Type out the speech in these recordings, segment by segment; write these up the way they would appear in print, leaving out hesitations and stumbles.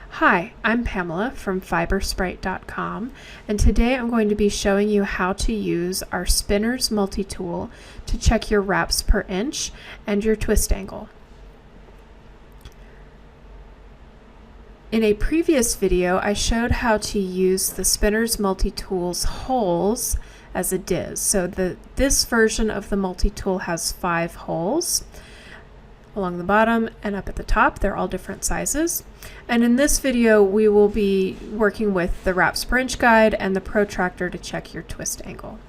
Hi, I'm Pamela from Sprite.com, and today I'm going to be showing you how to use our Spinner's Multitool to check your wraps per inch and your twist angle. In a previous video, I showed how to use the Spinner's Multitool's holes as a diz. So this version of the Multitool has 5 holes along the bottom and up at the top. They're all different sizes. And in this video, we will be working with the wraps per inch guide and the protractor to check your twist angle.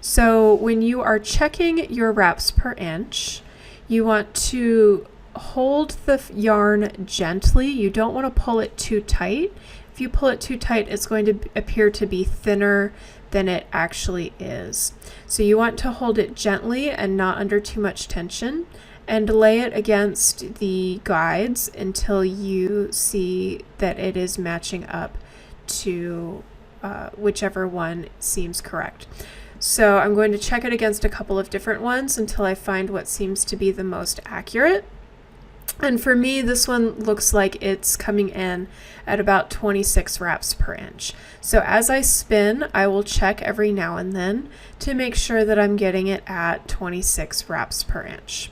So when you are checking your wraps per inch, you want to hold the yarn gently. You don't want to pull it too tight. If you pull it too tight, it's going to appear to be thinner than it actually is. So you want to hold it gently and not under too much tension, and lay it against the guides until you see that it is matching up to whichever one seems correct. So I'm going to check it against a couple of different ones until I find what seems to be the most accurate. And for me, this one looks like it's coming in at about 26 wraps per inch. So as I spin, I will check every now and then to make sure that I'm getting it at 26 wraps per inch.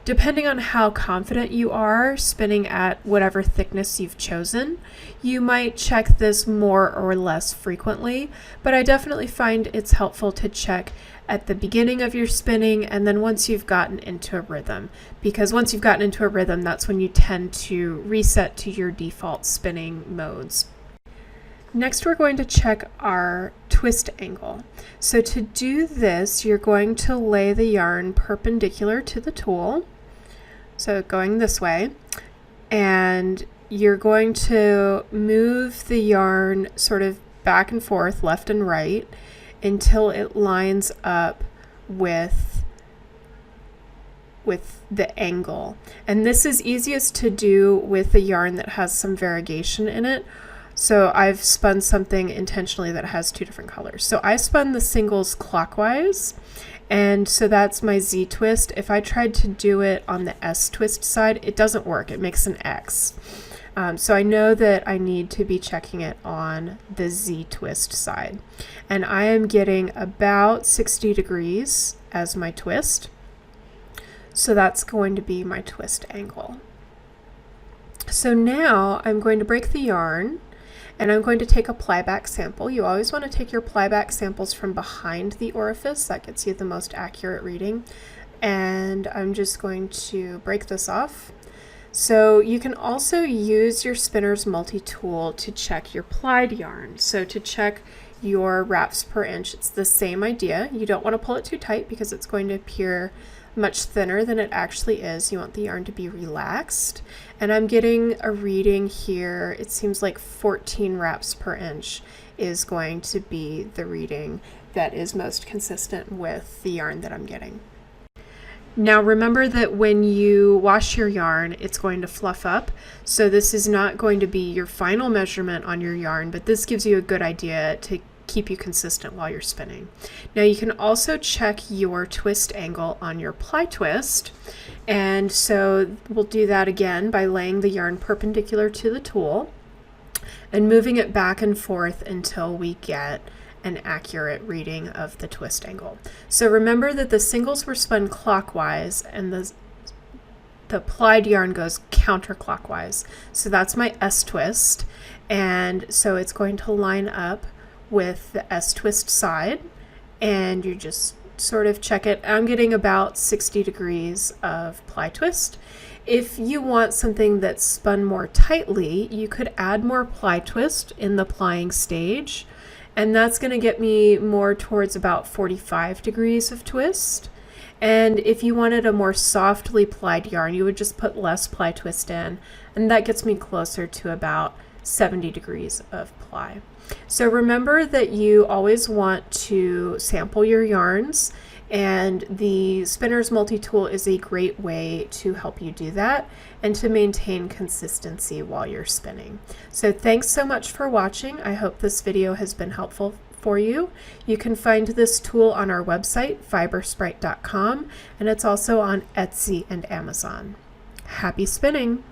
Depending on how confident you are spinning at whatever thickness you've chosen, you might check this more or less frequently, but I definitely find it's helpful to check at the beginning of your spinning and then once you've gotten into a rhythm, because once you've gotten into a rhythm, that's when you tend to reset to your default spinning modes. Next, we're going to check our twist angle. So to do this, you're going to lay the yarn perpendicular to the tool, so going this way, and you're going to move the yarn sort of back and forth, left and right, until it lines up with the angle. And this is easiest to do with a yarn that has some variegation in it. So I've spun something intentionally that has 2 different colors. So I spun the singles clockwise, and so that's my Z twist. If I tried to do it on the S twist side, it doesn't work. It makes an X. So I know that I need to be checking it on the Z twist side. And I am getting about 60 degrees as my twist. So that's going to be my twist angle. So now I'm going to break the yarn, and I'm going to take a plyback sample. You always want to take your plyback samples from behind the orifice. That gets you the most accurate reading. And I'm just going to break this off. So you can also use your Spinner's Multitool to check your plied yarn. So to check your wraps per inch, it's the same idea. You don't want to pull it too tight because it's going to appear much thinner than it actually is. You want the yarn to be relaxed. And I'm getting a reading here. It seems like 14 wraps per inch is going to be the reading that is most consistent with the yarn that I'm getting. Now remember that when you wash your yarn, it's going to fluff up. So this is not going to be your final measurement on your yarn, but this gives you a good idea to keep you consistent while you're spinning. Now you can also check your twist angle on your ply twist, and so we'll do that again by laying the yarn perpendicular to the tool and moving it back and forth until we get an accurate reading of the twist angle. So remember that the singles were spun clockwise and the plied yarn goes counterclockwise. So that's my S twist, and so it's going to line up with the S twist side, and you just sort of check it. I'm getting about 60 degrees of ply twist. If you want something that's spun more tightly, you could add more ply twist in the plying stage, and that's going to get me more towards about 45 degrees of twist. And if you wanted a more softly plied yarn, you would just put less ply twist in, and that gets me closer to about 70 degrees of ply. So remember that you always want to sample your yarns, and the Spinner's Multitool is a great way to help you do that and to maintain consistency while you're spinning. So thanks so much for watching. I hope this video has been helpful for you. You can find this tool on our website, Sprite.com, and it's also on Etsy and Amazon. Happy spinning!